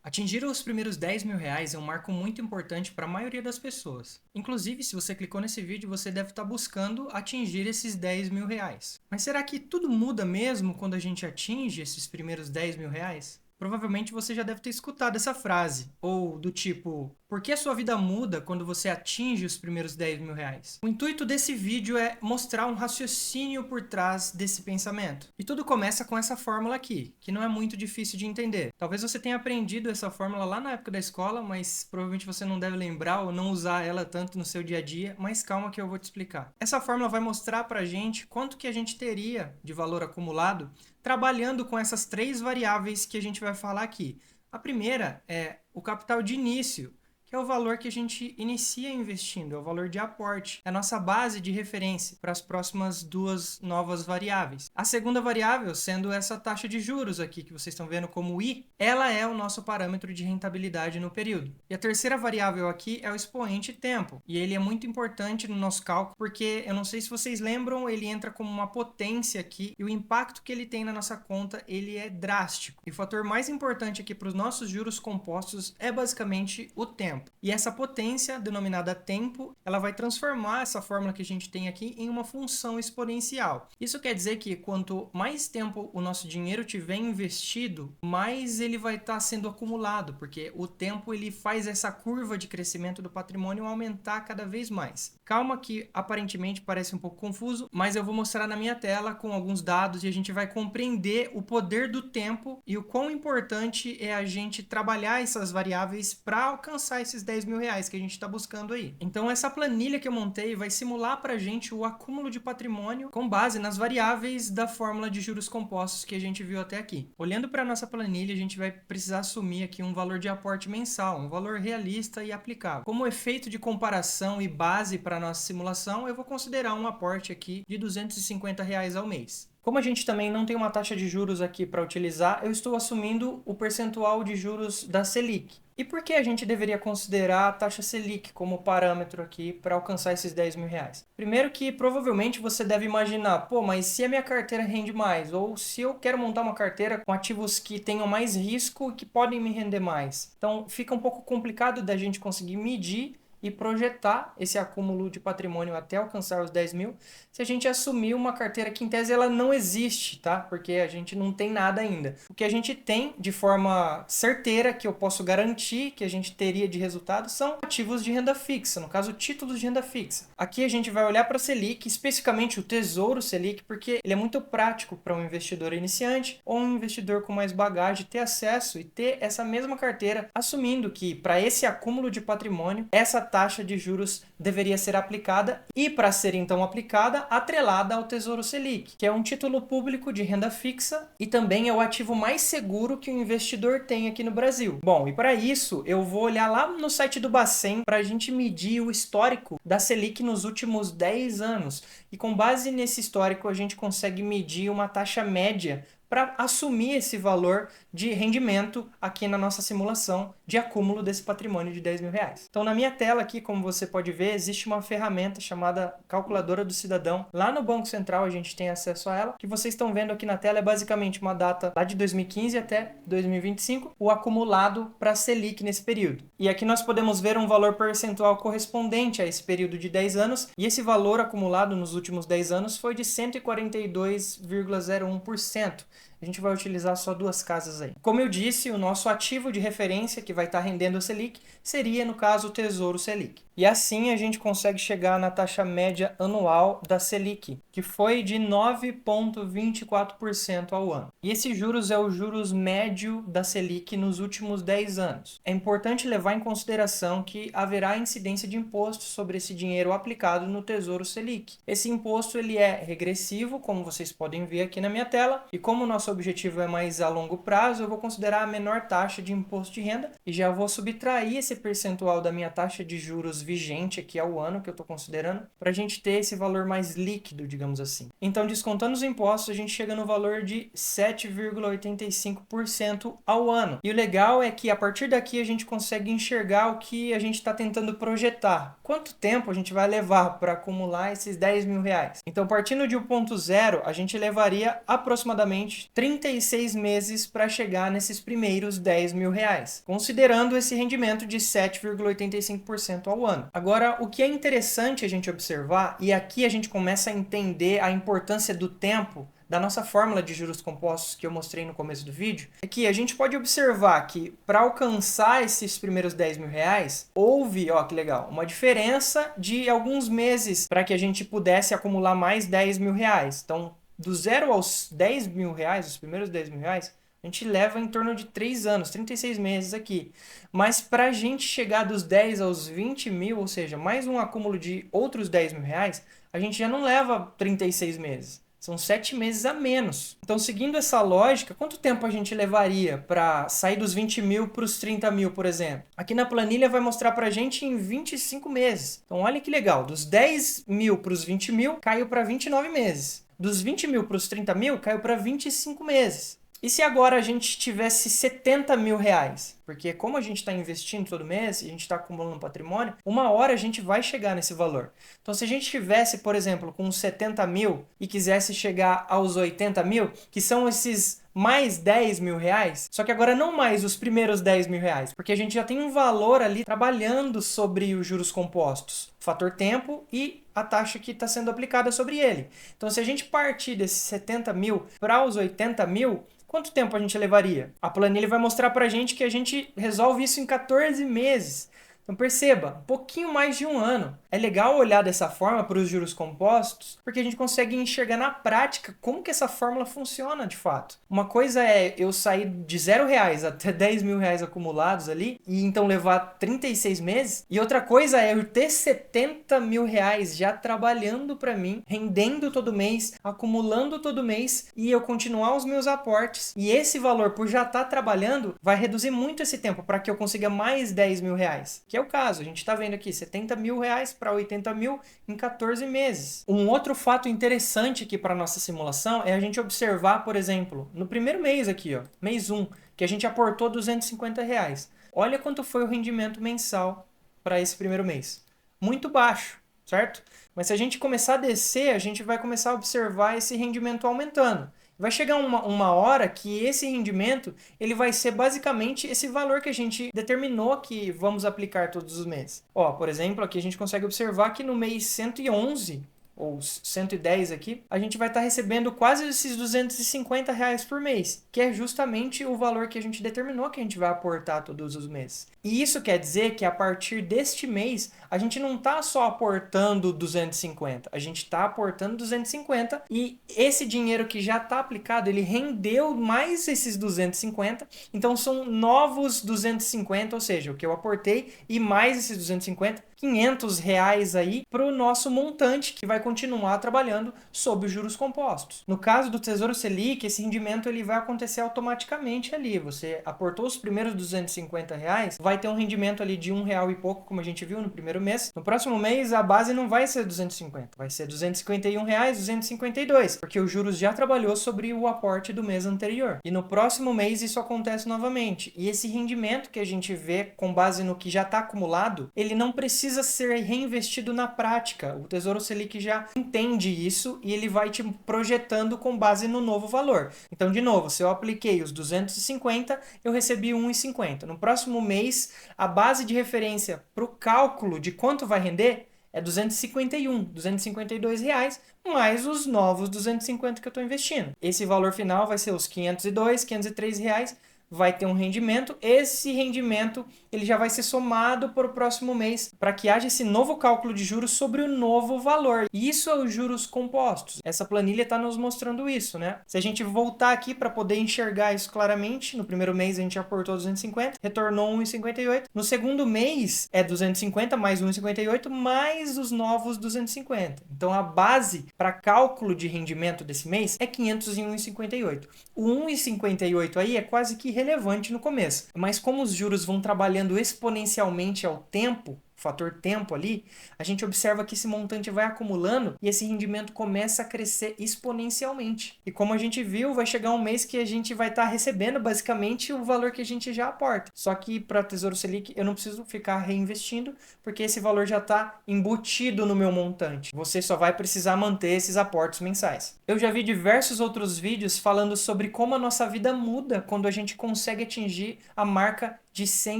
Atingir os primeiros 10 mil reais é um marco muito importante para a maioria das pessoas. Inclusive, se você clicou nesse vídeo, você deve estar buscando atingir esses 10 mil reais. Mas será que tudo muda mesmo quando a gente atinge esses primeiros 10 mil reais? Provavelmente você já deve ter escutado essa frase, ou do tipo, por que a sua vida muda quando você atinge os primeiros 10 mil reais? O intuito desse vídeo é mostrar um raciocínio por trás desse pensamento. E tudo começa com essa fórmula aqui, que não é muito difícil de entender. Talvez você tenha aprendido essa fórmula lá na época da escola, mas provavelmente você não deve lembrar ou não usar ela tanto no seu dia a dia, mas calma que eu vou te explicar. Essa fórmula vai mostrar pra gente quanto que a gente teria de valor acumulado trabalhando com essas três variáveis que a gente vai falar aqui. A primeira é o capital de início, que é o valor que a gente inicia investindo, é o valor de aporte, é a nossa base de referência para as próximas duas novas variáveis. A segunda variável, sendo essa taxa de juros aqui, que vocês estão vendo como I, ela é o nosso parâmetro de rentabilidade no período. E a terceira variável aqui é o expoente tempo, e ele é muito importante no nosso cálculo, porque eu não sei se vocês lembram, ele entra como uma potência aqui, e o impacto que ele tem na nossa conta, ele é drástico. E o fator mais importante aqui para os nossos juros compostos é basicamente o tempo. E essa potência, denominada tempo, ela vai transformar essa fórmula que a gente tem aqui em uma função exponencial. Isso quer dizer que quanto mais tempo o nosso dinheiro tiver investido, mais ele vai estar sendo acumulado, porque o tempo ele faz essa curva de crescimento do patrimônio aumentar cada vez mais. Calma que aparentemente parece um pouco confuso, mas eu vou mostrar na minha tela com alguns dados e a gente vai compreender o poder do tempo e o quão importante é a gente trabalhar essas variáveis para alcançar esses 10 mil reais que a gente está buscando aí. Então essa planilha que eu montei vai simular para a gente o acúmulo de patrimônio com base nas variáveis da fórmula de juros compostos que a gente viu até aqui. Olhando para a nossa planilha, a gente vai precisar assumir aqui um valor de aporte mensal, um valor realista e aplicável. Como efeito de comparação e base para a nossa simulação, eu vou considerar um aporte aqui de R$ 250 ao mês. Como a gente também não tem uma taxa de juros aqui para utilizar, eu estou assumindo o percentual de juros da Selic. E por que a gente deveria considerar a taxa Selic como parâmetro aqui para alcançar esses 10 mil reais? Primeiro que provavelmente você deve imaginar, pô, mas se a minha carteira rende mais, ou se eu quero montar uma carteira com ativos que tenham mais risco e que podem me render mais. Então fica um pouco complicado da gente conseguir medir e projetar esse acúmulo de patrimônio até alcançar os 10 mil, se a gente assumir uma carteira que em tese ela não existe, tá? Porque a gente não tem nada ainda. O que a gente tem de forma certeira, que eu posso garantir que a gente teria de resultado, são ativos de renda fixa, no caso títulos de renda fixa. Aqui a gente vai olhar para a Selic, especificamente o Tesouro Selic, porque ele é muito prático para um investidor iniciante ou um investidor com mais bagagem ter acesso e ter essa mesma carteira, assumindo que para esse acúmulo de patrimônio, essa taxa de juros deveria ser aplicada e, para ser então aplicada, atrelada ao Tesouro Selic, que é um título público de renda fixa e também é o ativo mais seguro que o investidor tem aqui no Brasil. Bom, e para isso eu vou olhar lá no site do Bacen para a gente medir o histórico da Selic nos últimos 10 anos e com base nesse histórico a gente consegue medir uma taxa média para assumir esse valor de rendimento aqui na nossa simulação de acúmulo desse patrimônio de 10 mil reais. Então na minha tela aqui, como você pode ver, existe uma ferramenta chamada Calculadora do Cidadão. Lá no Banco Central a gente tem acesso a ela. O que vocês estão vendo aqui na tela é basicamente uma data lá de 2015 até 2025, o acumulado para a Selic nesse período. E aqui nós podemos ver um valor percentual correspondente a esse período de 10 anos, e esse valor acumulado nos últimos 10 anos foi de 142,01%. A gente vai utilizar só duas casas aí. Como eu disse, o nosso ativo de referência que vai estar rendendo a Selic seria, no caso, o Tesouro Selic. E assim a gente consegue chegar na taxa média anual da Selic, que foi de 9,24% ao ano. E esse juros é o juros médio da Selic nos últimos 10 anos. É importante levar em consideração que haverá incidência de imposto sobre esse dinheiro aplicado no Tesouro Selic. Esse imposto ele é regressivo, como vocês podem ver aqui na minha tela, e como o nosso objetivo é mais a longo prazo, eu vou considerar a menor taxa de imposto de renda e já vou subtrair esse percentual da minha taxa de juros vigente aqui ao ano, que eu estou considerando, para a gente ter esse valor mais líquido, digamos assim. Então, descontando os impostos, a gente chega no valor de 7,85% ao ano. E o legal é que a partir daqui a gente consegue enxergar o que a gente está tentando projetar. Quanto tempo a gente vai levar para acumular esses 10 mil reais? Então, partindo de um ponto zero, a gente levaria aproximadamente 36 meses para chegar nesses primeiros 10 mil reais, considerando esse rendimento de 7,85% ao ano. Agora, o que é interessante a gente observar, e aqui a gente começa a entender a importância do tempo da nossa fórmula de juros compostos que eu mostrei no começo do vídeo, é que a gente pode observar que para alcançar esses primeiros 10 mil reais, houve, ó que legal, uma diferença de alguns meses para que a gente pudesse acumular mais 10 mil reais. Então, do 0 aos 10 mil reais, os primeiros 10 mil reais, a gente leva em torno de 3 anos, 36 meses aqui. Mas para a gente chegar dos 10 aos 20 mil, ou seja, mais um acúmulo de outros 10 mil reais, a gente já não leva 36 meses. São 7 meses a menos. Então, seguindo essa lógica, quanto tempo a gente levaria para sair dos 20 mil para os 30 mil, por exemplo? Aqui na planilha vai mostrar para a gente em 25 meses. Então, olha que legal. Dos 10 mil para os 20 mil, caiu para 29 meses. Dos 20 mil para os 30 mil, caiu para 25 meses. E se agora a gente tivesse 70 mil reais? Porque como a gente está investindo todo mês, e a gente está acumulando patrimônio, uma hora a gente vai chegar nesse valor. Então se a gente tivesse, por exemplo, com 70 mil e quisesse chegar aos 80 mil, que são esses mais 10 mil reais, só que agora não mais os primeiros 10 mil reais, porque a gente já tem um valor ali trabalhando sobre os juros compostos, o fator tempo e a taxa que está sendo aplicada sobre ele. Então se a gente partir desses 70 mil para os 80 mil, quanto tempo a gente levaria? A planilha vai mostrar para a gente que a gente resolve isso em 14 meses. Então perceba, um pouquinho mais de um ano. É legal olhar dessa forma para os juros compostos, porque a gente consegue enxergar na prática como que essa fórmula funciona de fato. Uma coisa é eu sair de 0 reais até 10 mil reais acumulados ali, e então levar 36 meses, e outra coisa é eu ter 70 mil reais já trabalhando para mim, rendendo todo mês, acumulando todo mês, e eu continuar os meus aportes, e esse valor por já estar trabalhando vai reduzir muito esse tempo para que eu consiga mais 10 mil reais. Que é o caso, a gente está vendo aqui 70 mil reais para 80 mil em 14 meses. Um outro fato interessante aqui para a nossa simulação é a gente observar, por exemplo, no primeiro mês aqui, ó, mês 1, que a gente aportou 250 reais. Olha quanto foi o rendimento mensal para esse primeiro mês. Muito baixo, certo? Mas se a gente começar a descer, a gente vai começar a observar esse rendimento aumentando. Vai chegar uma hora que esse rendimento ele vai ser basicamente esse valor que a gente determinou que vamos aplicar todos os meses. Ó, por exemplo, aqui a gente consegue observar que no mês 111, ou 110 aqui, a gente vai estar recebendo quase esses 250 reais por mês, que é justamente o valor que a gente determinou que a gente vai aportar todos os meses. E isso quer dizer que a partir deste mês, a gente não está só aportando 250, a gente está aportando 250 e esse dinheiro que já está aplicado, ele rendeu mais esses 250, então são novos 250, ou seja, o que eu aportei e mais esses 250, 500 reais aí para o nosso montante que vai continuar trabalhando sob os juros compostos. No caso do Tesouro Selic, esse rendimento ele vai acontecer automaticamente ali. Você aportou os primeiros 250 reais, vai ter um rendimento ali de R$1 e pouco, como a gente viu no primeiro mês. No próximo mês, a base não vai ser 250, vai ser R$251, 252, porque os juros já trabalhou sobre o aporte do mês anterior. E no próximo mês isso acontece novamente. E esse rendimento que a gente vê com base no que já está acumulado, ele não precisa ser reinvestido na prática. O Tesouro Selic já entende isso e ele vai te projetando com base no novo valor. Então, de novo, se eu apliquei os 250, eu recebi 1,50. No próximo mês, a base de referência para o cálculo de quanto vai render é 251, 252 reais, mais os novos 250 que eu estou investindo. Esse valor final vai ser os 502, 503 reais, vai ter um rendimento, esse rendimento ele já vai ser somado para o próximo mês, para que haja esse novo cálculo de juros sobre o novo valor. Isso é os juros compostos. Essa planilha está nos mostrando isso, né? Se a gente voltar aqui para poder enxergar isso claramente, no primeiro mês a gente aportou 250, retornou 1,58. No segundo mês é 250 mais 1,58 mais os novos 250. Então a base para cálculo de rendimento desse mês é 501,58. O 1,58 aí é quase que irrelevante no começo, mas como os juros vão trabalhando exponencialmente ao tempo, fator tempo ali, a gente observa que esse montante vai acumulando e esse rendimento começa a crescer exponencialmente. E como a gente viu, vai chegar um mês que a gente vai estar recebendo basicamente o valor que a gente já aporta. Só que para Tesouro Selic eu não preciso ficar reinvestindo, porque esse valor já está embutido no meu montante. Você só vai precisar manter esses aportes mensais. Eu já vi diversos outros vídeos falando sobre como a nossa vida muda quando a gente consegue atingir a marca de 100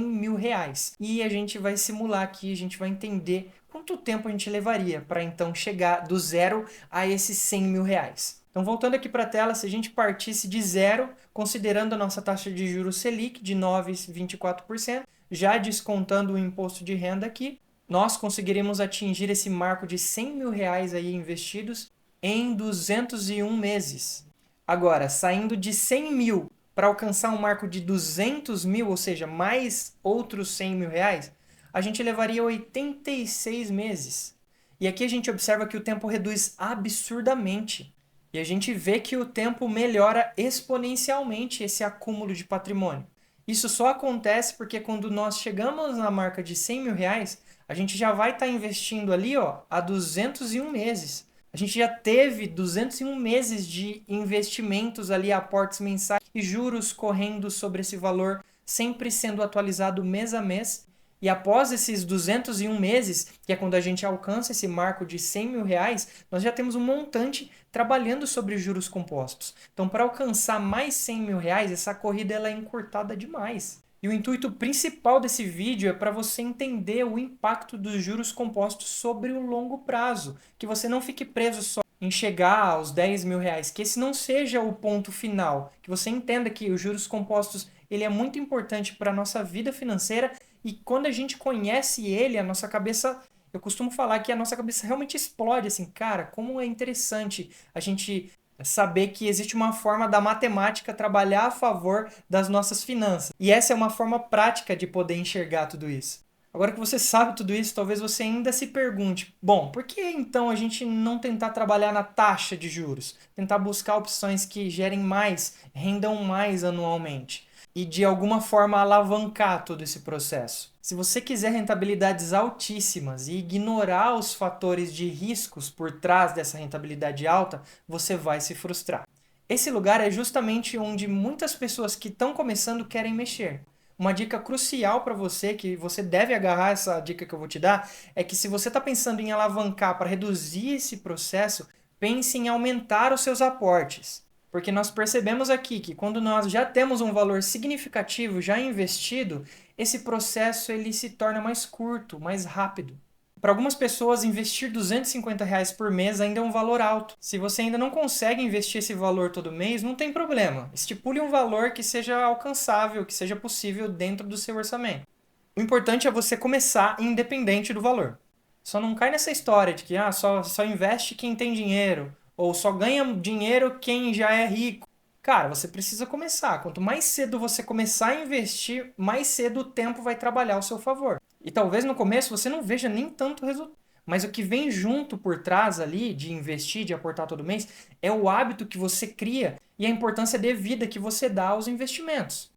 mil reais. E a gente vai simular aqui, a gente vai entender quanto tempo a gente levaria para então chegar do zero a esses 100 mil reais. Então, voltando aqui para a tela, se a gente partisse de zero, considerando a nossa taxa de juros Selic de 9,24%, já descontando o imposto de renda aqui, nós conseguiríamos atingir esse marco de 100 mil reais aí investidos em 201 meses. Agora, saindo de 100 mil para alcançar um marco de 200 mil, ou seja, mais outros 100 mil reais, a gente levaria 86 meses. E aqui a gente observa que o tempo reduz absurdamente. E a gente vê que o tempo melhora exponencialmente esse acúmulo de patrimônio. Isso só acontece porque quando nós chegamos na marca de 100 mil reais, a gente já vai estar investindo ali há 201 meses. A gente já teve 201 meses de investimentos ali, aportes mensais e juros correndo sobre esse valor, sempre sendo atualizado mês a mês. E após esses 201 meses, que é quando a gente alcança esse marco de 100 mil reais, nós já temos um montante trabalhando sobre juros compostos. Então, para alcançar mais 100 mil reais, essa corrida ela é encurtada demais. E o intuito principal desse vídeo é para você entender o impacto dos juros compostos sobre o longo prazo, que você não fique preso só em chegar aos 10 mil reais, que esse não seja o ponto final, que você entenda que os juros compostos ele é muito importante para a nossa vida financeira e quando a gente conhece ele, a nossa cabeça, eu costumo falar que a nossa cabeça realmente explode, assim, cara, como é interessante a gente saber que existe uma forma da matemática trabalhar a favor das nossas finanças. E essa é uma forma prática de poder enxergar tudo isso. Agora que você sabe tudo isso, talvez você ainda se pergunte, bom, por que então a gente não tentar trabalhar na taxa de juros? Tentar buscar opções que gerem mais, rendam mais anualmente e de alguma forma alavancar todo esse processo. Se você quiser rentabilidades altíssimas e ignorar os fatores de riscos por trás dessa rentabilidade alta, você vai se frustrar. Esse lugar é justamente onde muitas pessoas que estão começando querem mexer. Uma dica crucial para você, que você deve agarrar essa dica que eu vou te dar, é que se você está pensando em alavancar para reduzir esse processo, pense em aumentar os seus aportes. Porque nós percebemos aqui que quando nós já temos um valor significativo já investido, esse processo ele se torna mais curto, mais rápido. Para algumas pessoas, investir R$ 250 por mês ainda é um valor alto. Se você ainda não consegue investir esse valor todo mês, não tem problema. Estipule um valor que seja alcançável, que seja possível dentro do seu orçamento. O importante é você começar independente do valor. Só não cai nessa história de que só investe quem tem dinheiro, ou só ganha dinheiro quem já é rico. Cara, você precisa começar. Quanto mais cedo você começar a investir, mais cedo o tempo vai trabalhar ao seu favor. E talvez no começo você não veja nem tanto resultado. Mas o que vem junto por trás ali de investir, de aportar todo mês, é o hábito que você cria e a importância devida que você dá aos investimentos.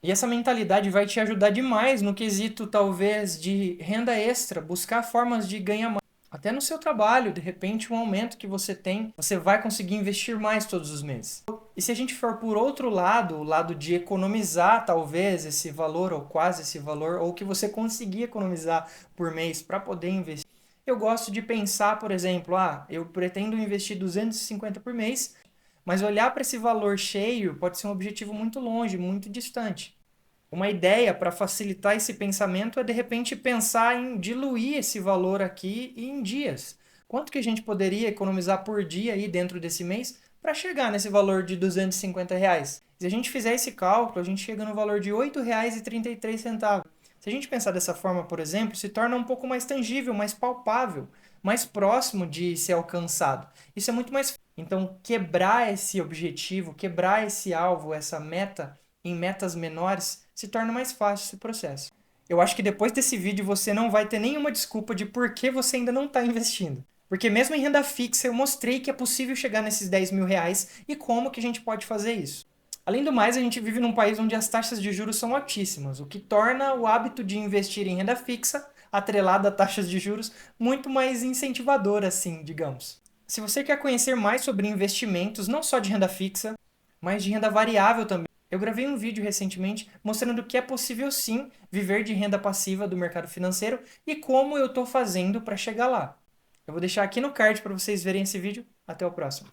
E essa mentalidade vai te ajudar demais no quesito, talvez, de renda extra, buscar formas de ganhar mais. Até no seu trabalho, de repente, um aumento que você tem, você vai conseguir investir mais todos os meses. E se a gente for por outro lado, o lado de economizar talvez esse valor, ou quase esse valor, ou que você conseguir economizar por mês para poder investir, eu gosto de pensar, por exemplo, eu pretendo investir 250 por mês, mas olhar para esse valor cheio pode ser um objetivo muito longe, muito distante. Uma ideia para facilitar esse pensamento é, de repente, pensar em diluir esse valor aqui em dias. Quanto que a gente poderia economizar por dia aí dentro desse mês para chegar nesse valor de R$ 250? Se a gente fizer esse cálculo, a gente chega no valor de R$ 8,33. Se a gente pensar dessa forma, por exemplo, se torna um pouco mais tangível, mais palpável, mais próximo de ser alcançado. Isso é muito mais... Então, quebrar esse objetivo, quebrar esse alvo, essa meta em metas menores, se torna mais fácil esse processo. Eu acho que depois desse vídeo você não vai ter nenhuma desculpa de por que você ainda não está investindo. Porque mesmo em renda fixa eu mostrei que é possível chegar nesses 10 mil reais e como que a gente pode fazer isso. Além do mais, a gente vive num país onde as taxas de juros são altíssimas, o que torna o hábito de investir em renda fixa atrelada a taxas de juros muito mais incentivadora, assim, digamos. Se você quer conhecer mais sobre investimentos, não só de renda fixa, mas de renda variável também, eu gravei um vídeo recentemente mostrando que é possível sim viver de renda passiva do mercado financeiro e como eu estou fazendo para chegar lá. Eu vou deixar aqui no card para vocês verem esse vídeo. Até o próximo.